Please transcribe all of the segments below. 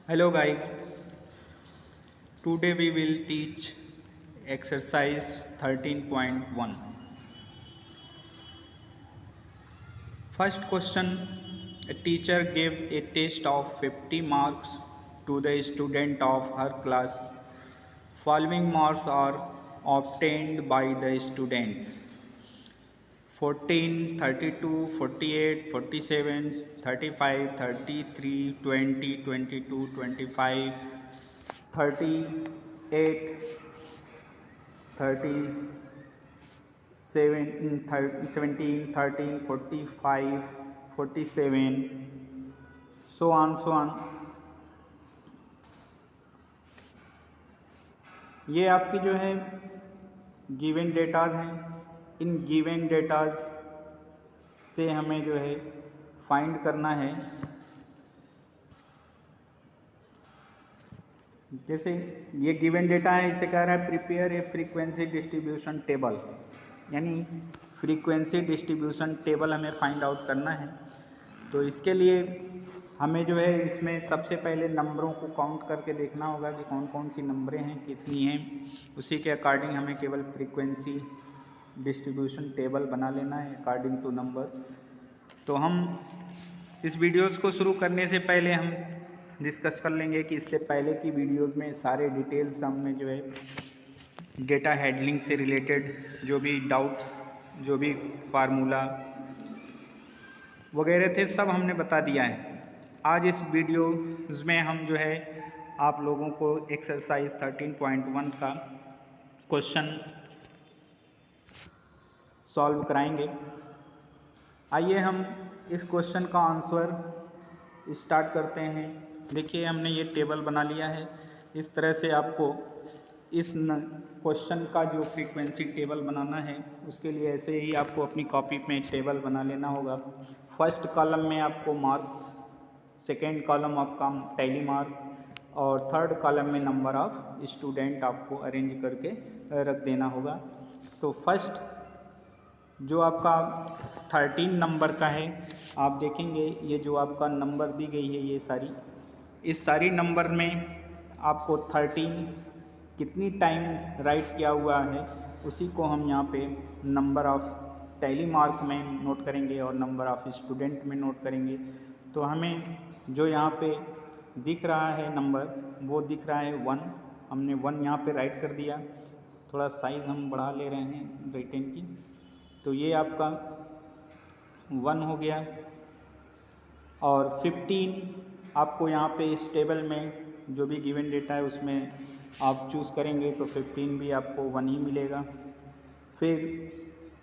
Hello guys, today we will teach exercise 13.1. First question, a teacher gave a test of 50 marks to the student of her class. Following marks are obtained by the students: 14, 32, 48, 47, 35, 33, 20, 22, 25, 38, 30, 17, 13, 45, 47, so on so on. ये आपकी जो है given datas हैं। In given datas से हमें जो है find करना है। जैसे ये गिवन डेटा है, इससे कह रहा है prepare a frequency distribution table, यानी फ्रीक्वेंसी डिस्ट्रीब्यूशन टेबल हमें फाइंड आउट करना है। तो इसके लिए हमें जो है इसमें सबसे पहले नंबरों को काउंट करके देखना होगा कि कौन कौन सी नंबरें हैं, कितनी हैं। उसी के अकॉर्डिंग हमें केवल फ्रीक्वेंसी डिस्ट्रीब्यूशन टेबल बना लेना है अकॉर्डिंग टू नंबर। तो हम इस वीडियोज़ को शुरू करने से पहले हम डिस्कस कर लेंगे कि इससे पहले की वीडियोज़ में सारे डिटेल्स हमने जो है डेटा हैंडलिंग से रिलेटेड जो भी डाउट्स, जो भी फार्मूला वगैरह थे, सब हमने बता दिया है। आज इस वीडियोज़ में हम जो है आप लोगों को एक्सरसाइज 13.1 का क्वेश्चन सॉल्व कराएंगे। आइए हम इस क्वेश्चन का आंसर स्टार्ट करते हैं। देखिए, हमने ये टेबल बना लिया है। इस तरह से आपको इस क्वेश्चन का जो फ्रीक्वेंसी टेबल बनाना है, उसके लिए ऐसे ही आपको अपनी कॉपी में टेबल बना लेना होगा। फर्स्ट कॉलम में आपको मार्क्स, सेकेंड कॉलम आपका टैली मार्क और थर्ड कॉलम में नंबर ऑफ स्टूडेंट आपको अरेंज करके रख देना होगा। तो फर्स्ट जो आपका 13 नंबर का है, आप देखेंगे ये जो आपका नंबर दी गई है, ये सारी इस सारी नंबर में आपको 13 कितनी टाइम राइट किया हुआ है, उसी को हम यहाँ पे नंबर ऑफ टैली मार्क में नोट करेंगे और नंबर ऑफ स्टूडेंट में नोट करेंगे। तो हमें जो यहाँ पे दिख रहा है नंबर, वो दिख रहा है 1। हमने 1 यहाँ पे राइट कर दिया। थोड़ा साइज़ हम बढ़ा ले रहे हैं रिटन की। तो ये आपका 1 हो गया। और 15 आपको यहाँ पे इस टेबल में जो भी गिवन डेटा है उसमें आप चूज़ करेंगे तो 15 भी आपको 1 ही मिलेगा। फिर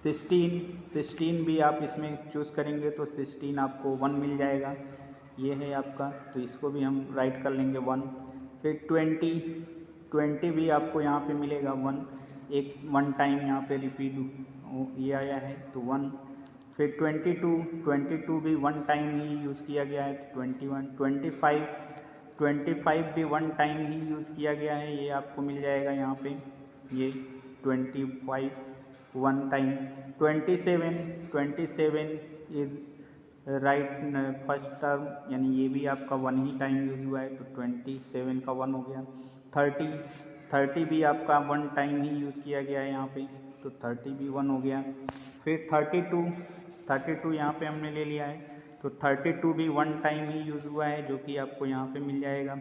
16 भी आप इसमें चूज़ करेंगे तो 16 आपको 1 मिल जाएगा। ये है आपका, तो इसको भी हम राइट कर लेंगे 1। फिर 20 भी आपको यहाँ पे मिलेगा 1, एक 1 टाइम यहाँ पे रिपीट ये आया है तो 1। फिर 22 भी 1 टाइम ही यूज़ किया गया है, 21, 25 भी 1 टाइम ही यूज़ किया गया है, ये आपको मिल जाएगा यहाँ पे, ये 25 1 time. 27 is right first term, यानी ये भी आपका 1 ही टाइम यूज़ हुआ है, तो 27 का 1 हो गया। 30 भी आपका 1 टाइम ही यूज़ किया गया है यहाँ पे, तो 30 भी 1 हो गया। फिर 32 यहाँ पे हमने ले लिया है, तो 32 भी 1 टाइम ही यूज़ हुआ है, जो कि आपको यहाँ पे मिल जाएगा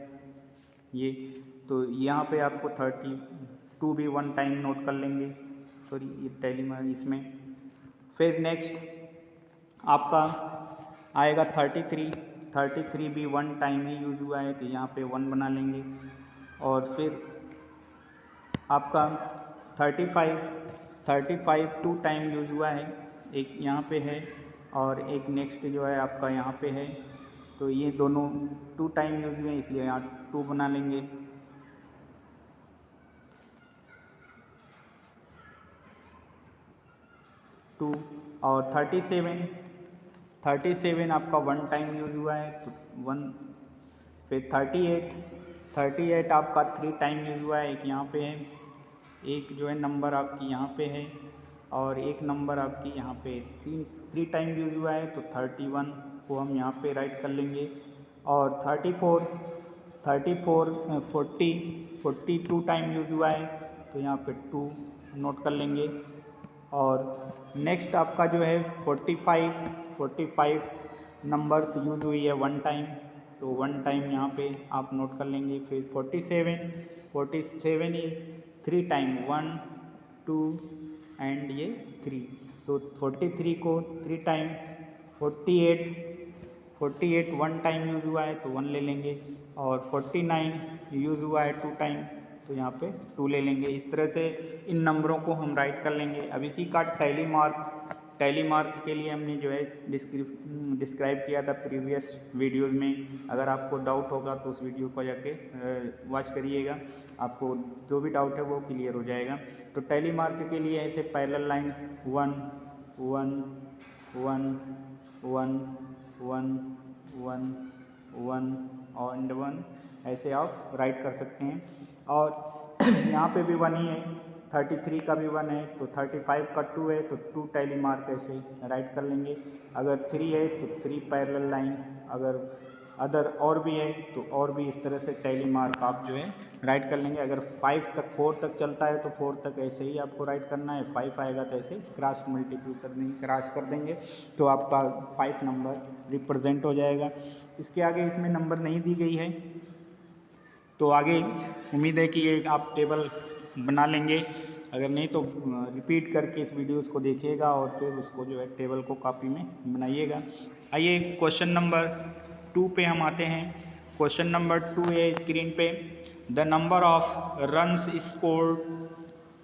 ये। तो यहाँ पे आपको 32 भी 1 टाइम नोट कर लेंगे, सॉरी ये टैली मार इसमें। फिर नेक्स्ट आपका आएगा 33 भी 1 टाइम ही यूज़ हुआ है, तो यहाँ पे 1 बना लेंगे। और फिर आपका 35 2 टाइम यूज़ हुआ है, एक यहाँ पे है और एक नेक्स्ट जो है आपका यहाँ पे है, तो ये दोनों 2 टाइम यूज़ हुए हैं, इसलिए यहाँ 2 बना लेंगे। और 37 आपका 1 टाइम यूज़ हुआ है, तो 1। फिर 38 आपका 3 टाइम यूज़ हुआ है, एक यहाँ पे है, एक जो है नंबर आपकी यहाँ पे है और एक नंबर आपकी यहाँ पे 3 टाइम यूज़ हुआ है, तो 31 को हम यहाँ पे राइट कर लेंगे। और 42 टाइम यूज़ हुआ है तो यहाँ पे 2 नोट कर लेंगे। और नेक्स्ट आपका जो है 45 नंबर्स यूज़ हुई है 1 टाइम, तो 1 टाइम यहाँ पे आप नोट कर लेंगे। फिर 47 इज़ 3 टाइम 1 2 एंड ये 3, तो 43 को 3 टाइम। 48 1 टाइम यूज़ हुआ है तो 1 ले लेंगे। और 49 यूज़ हुआ है 2 टाइम तो यहाँ पे 2 ले लेंगे। इस तरह से इन नंबरों को हम राइट कर लेंगे। अब इसी का टैली मार्क के लिए हमने जो है डिस्क्राइब किया था प्रीवियस वीडियोज़ में। अगर आपको डाउट होगा तो उस वीडियो को जाके वॉच करिएगा, आपको जो भी डाउट है वो क्लियर हो जाएगा। तो टैली मार्क के लिए ऐसे पैरेलल लाइन 1 1 1 1 1 1 1 और 1 ऐसे आप राइट कर सकते हैं। और यहाँ पे भी 1 ही है, 33 का भी 1 है, तो 35 का 2 है तो 2 टैली मार्क ऐसे राइट कर लेंगे। अगर 3 है तो 3 पैरेलल लाइन, अगर अदर और भी है तो और भी इस तरह से टैली मार्क आप जो है राइट कर लेंगे। अगर 4 तक चलता है तो 4 तक ऐसे ही आपको राइट करना है। 5 आएगा तो ऐसे क्रॉस कर देंगे तो आपका 5 नंबर रिप्रेजेंट हो जाएगा। इसके आगे इसमें नंबर नहीं दी गई है, तो आगे उम्मीद है कि ये आप टेबल बना लेंगे। अगर नहीं तो रिपीट करके इस वीडियोस को देखिएगा और फिर उसको जो है टेबल को कॉपी में बनाइएगा। आइए क्वेश्चन नंबर 2 पे हम आते हैं। क्वेश्चन नंबर 2 है स्क्रीन पे। The number of runs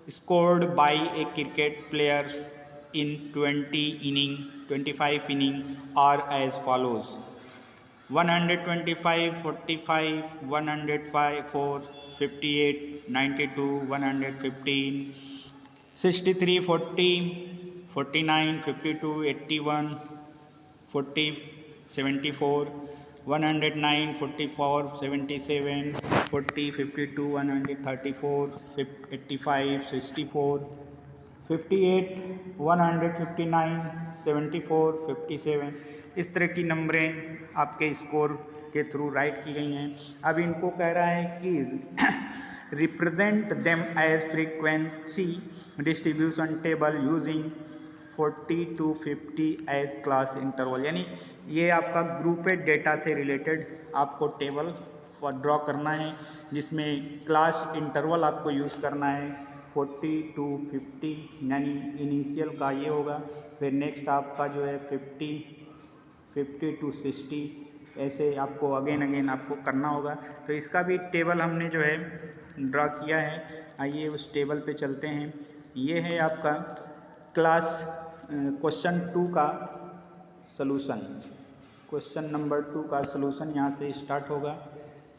scored by a cricket players in 25 inning are as follows: 125, 45, 105, 4, 58, 92, 115, 63, 40, 49, 52, 81, 40, 74, 109, 44, 77, 40, 52, 134, 85, 64, 58, 159, 74, 57, इस तरह की नंबरें आपके स्कोर के थ्रू राइट की गई हैं। अब इनको कह रहा है कि represent them as frequency distribution table using 40 to 50 as class interval, यानी ये आपका ग्रुपेड डेटा से रिलेटेड आपको टेबल ड्रॉ करना है जिसमें क्लास इंटरवल आपको यूज़ करना है 40 to 50, यानी इनिशियल का ये होगा। फिर नेक्स्ट आपका जो है 50 to 60, ऐसे आपको अगेन आपको करना होगा। तो इसका भी टेबल हमने जो है ड्रा किया है। आइए उस टेबल पे चलते हैं। ये है आपका क्लास क्वेश्चन 2 का सलूशन। क्वेश्चन नंबर 2 का सलूशन यहाँ से स्टार्ट होगा।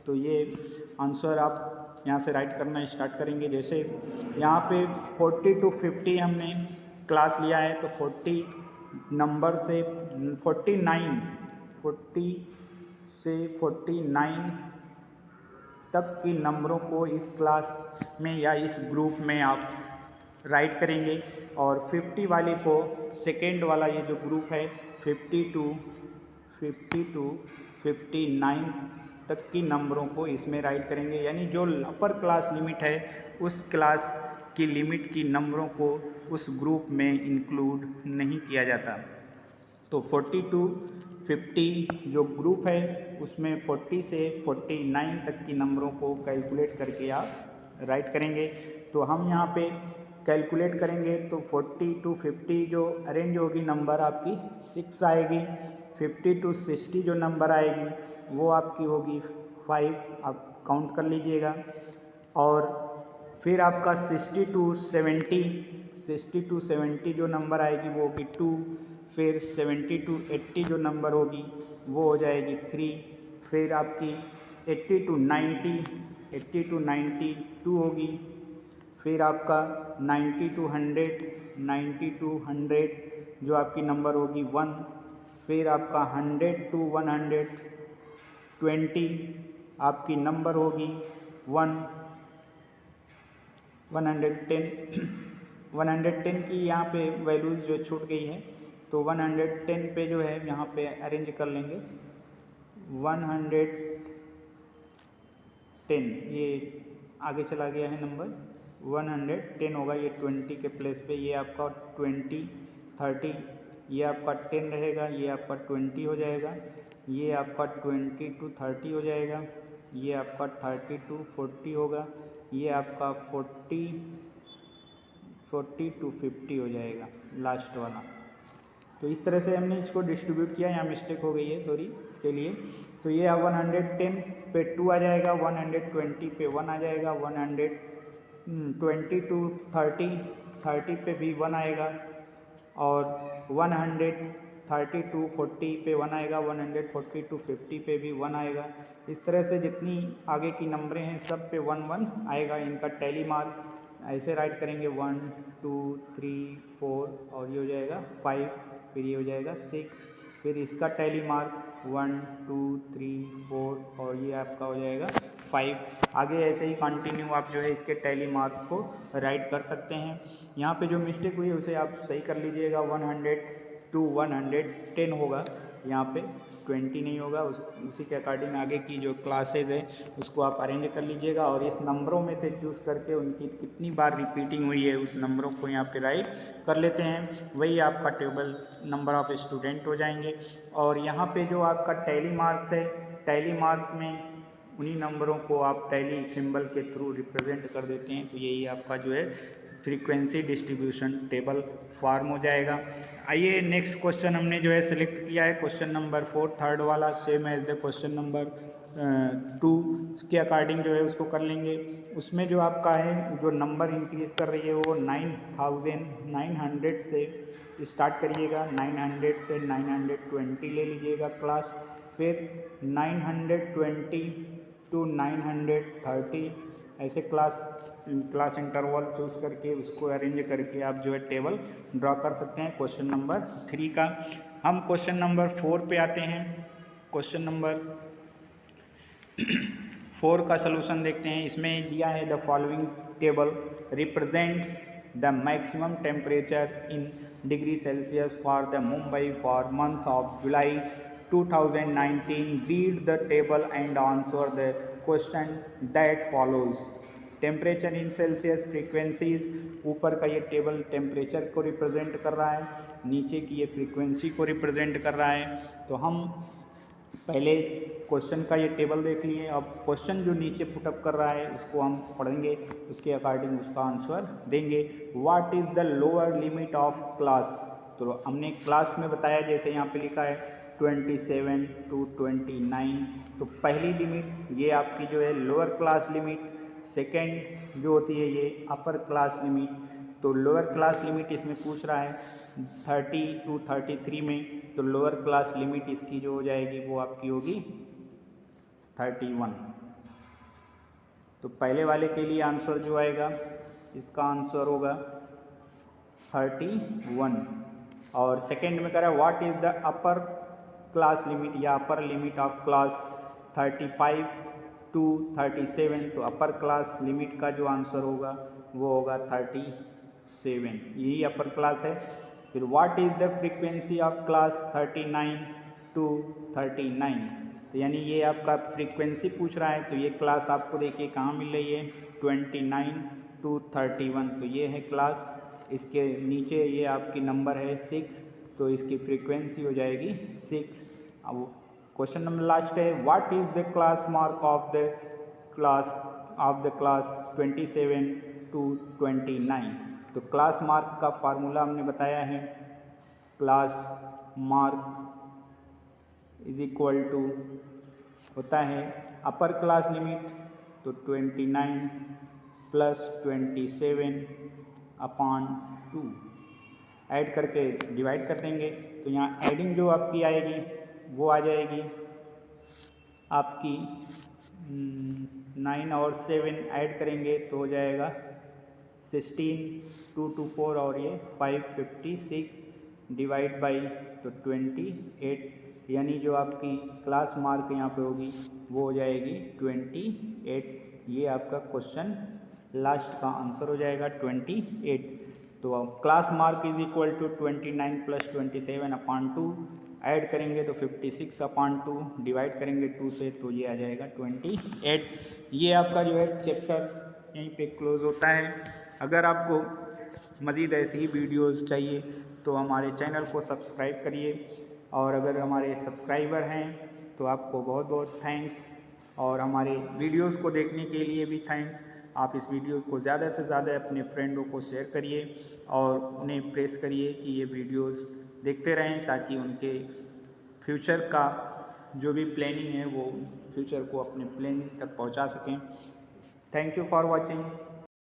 तो ये आंसर आप यहाँ से राइट करना स्टार्ट करेंगे। जैसे यहाँ पे 40 to 50 हमने क्लास लिया है तो 40 नंबर से 40 से 49 तक की नंबरों को इस क्लास में या इस ग्रुप में आप राइट करेंगे। और 50 वाले को सेकेंड वाला ये जो ग्रुप है 50 to 59 तक की नंबरों को इसमें राइट करेंगे, यानी जो अपर क्लास लिमिट है उस क्लास की लिमिट की नंबरों को उस ग्रुप में इंक्लूड नहीं किया जाता। तो 40 to 50 जो ग्रुप है उसमें 40 से 49 तक की नंबरों को कैलकुलेट करके आप राइट करेंगे। तो हम यहाँ पे कैलकुलेट करेंगे तो 40 to 50 जो अरेंज होगी नंबर आपकी 6 आएगी। 50 to 60 जो नंबर आएगी वो आपकी होगी 5, आप काउंट कर लीजिएगा। और फिर आपका 60 to 70 जो नंबर आएगी वो होगी 2। फिर 70 to 80 जो नंबर होगी वो हो जाएगी 3। फिर आपकी 80 to 90 2 होगी। फिर आपका 90 to 100 जो आपकी नंबर होगी 1। फिर आपका 100 to 120 आपकी नंबर होगी 1। 110 की यहाँ पे वैल्यूज़ जो छूट गई है तो 110 पे जो है यहाँ पे अरेंज कर लेंगे। 10, ये आगे चला गया है नंबर 110 होगा, ये 20 के प्लेस पे ये आपका 20 30, ये आपका 10 रहेगा, ये आपका 20 हो जाएगा, ये आपका 20 to 30 हो जाएगा, ये आपका 30 to 40 होगा, ये आपका 40 to 50 हो जाएगा लास्ट वाला। तो इस तरह से हमने इसको डिस्ट्रीब्यूट किया, यहाँ मिस्टेक हो गई है, सॉरी इसके लिए। तो ये 110 पे 2 आ जाएगा, 120 पे 1 आ जाएगा, 120 to 30 पे भी 1 आएगा, और 130 to 40 पे 1 आएगा, 140 to 50 पे भी 1 आएगा। इस तरह से जितनी आगे की नंबरें हैं सब पे 1 1 आएगा। इनका टैली मार्क ऐसे राइट करेंगे 1 2 3 4 और ये हो जाएगा 5, फिर ये हो जाएगा 6, फिर इसका टैली मार्क 1 2 3 4 और ये आपका हो जाएगा 5। आगे ऐसे ही कंटिन्यू आप जो है इसके टैली मार्क को राइट कर सकते हैं। यहाँ पे जो मिस्टेक हुई है उसे आप सही कर लीजिएगा, 100 to 110 होगा, यहाँ पे 20 नहीं होगा। उसी के अकॉर्डिंग आगे की जो क्लासेज है उसको आप अरेंज कर लीजिएगा, और इस नंबरों में से चूज़ करके उनकी कितनी बार रिपीटिंग हुई है उस नंबरों को यहाँ पे राइट कर लेते हैं, वही आपका टेबल नंबर ऑफ स्टूडेंट हो जाएंगे। और यहाँ पे जो आपका टैली मार्क्स है, टैली मार्क में उन्हीं नंबरों को आप टैली सिंबल के थ्रू रिप्रेजेंट कर देते हैं, तो यही आपका जो है फ्रीक्वेंसी डिस्ट्रीब्यूशन टेबल फॉर्म हो जाएगा। आइए नेक्स्ट क्वेश्चन हमने जो है सिलेक्ट किया है क्वेश्चन नंबर 4, थर्ड वाला, same as the question number 2 के अकॉर्डिंग जो है उसको कर लेंगे। उसमें जो आपका है जो नंबर इंक्रीज़ कर रही है वो 9900 से स्टार्ट करिएगा, 900 से 920 ले लीजिएगा क्लास, फिर 920 to 930 ऐसे क्लास इंटरवल चूज़ करके उसको अरेंज करके आप जो है टेबल ड्रॉ कर सकते हैं क्वेश्चन नंबर 3 का। हम क्वेश्चन नंबर 4 पे आते हैं। क्वेश्चन नंबर 4 का सलूशन देखते हैं। इसमें दिया है the following table represents the maximum temperature in degree Celsius for the Mumbai for month of July 2019. Read the table and answer the question that follows. Temperature in Celsius, frequencies, ऊपर का ये table temperature को represent कर रहा है, नीचे की ये फ्रीक्वेंसी को रिप्रेजेंट कर रहा है। तो हम पहले क्वेश्चन का ये टेबल देख लिए, अब क्वेश्चन जो नीचे पुटअप कर रहा है उसको हम पढ़ेंगे, उसके अकॉर्डिंग उसका आंसर देंगे। What is the lower limit of class? तो हमने क्लास में बताया, जैसे यहाँ पे लिखा है 27 to 29, तो पहली लिमिट ये आपकी जो है लोअर क्लास लिमिट, सेकेंड जो होती है ये अपर क्लास लिमिट। तो लोअर क्लास लिमिट इसमें पूछ रहा है 30 to 33 में, तो लोअर क्लास लिमिट इसकी जो हो जाएगी वो आपकी होगी 31। तो पहले वाले के लिए आंसर जो आएगा इसका आंसर होगा 31, और सेकेंड में कह रहा है what is the upper class limit या upper limit of class 35 to 37, तो अपर क्लास लिमिट का जो आंसर होगा वो होगा 37, यही अपर क्लास है। फिर what is the frequency of class 39 to 39, तो यानी ये आपका फ्रीक्वेंसी पूछ रहा है, तो ये क्लास आपको देखिए कहाँ मिल रही है 29 to 31, तो ये है क्लास। इसके नीचे ये आपकी नंबर है 6, तो इसकी फ्रीक्वेंसी हो जाएगी 6। अब क्वेश्चन नंबर लास्ट है what is the class mark of the class 27 to 29, तो क्लास मार्क का फार्मूला हमने बताया है, class mark is equal to होता है अपर क्लास लिमिट, तो 29 + 27/2 ऐड करके डिवाइड कर देंगे। तो यहाँ एडिंग जो आपकी आएगी वो आ जाएगी आपकी 9 और 7 ऐड करेंगे तो हो जाएगा 16, 2 to 4 और ये 556 डिवाइड बाई तो 28, यानी जो आपकी क्लास मार्क यहाँ पे होगी वो हो जाएगी 28। ये आपका क्वेश्चन लास्ट का आंसर हो जाएगा 28। तो class mark is equal to 29 + 27/2 add करेंगे तो 56/2, डिवाइड करेंगे 2 से तो ये आ जाएगा 28। ये आपका जो है चैप्टर यहीं पे क्लोज होता है। अगर आपको मज़ीद ऐसी ही वीडियोज़ चाहिए तो हमारे चैनल को सब्सक्राइब करिए, और अगर हमारे सब्सक्राइबर हैं तो आपको बहुत बहुत थैंक्स, और हमारे वीडियोस को देखने के लिए भी थैंक्स। आप इस वीडियो को ज़्यादा से ज़्यादा अपने फ्रेंडों को शेयर करिए और उन्हें प्रेस करिए कि ये वीडियोस देखते रहें, ताकि उनके फ्यूचर का जो भी प्लानिंग है वो फ्यूचर को अपने प्लानिंग तक पहुंचा सकें। Thank you for watching.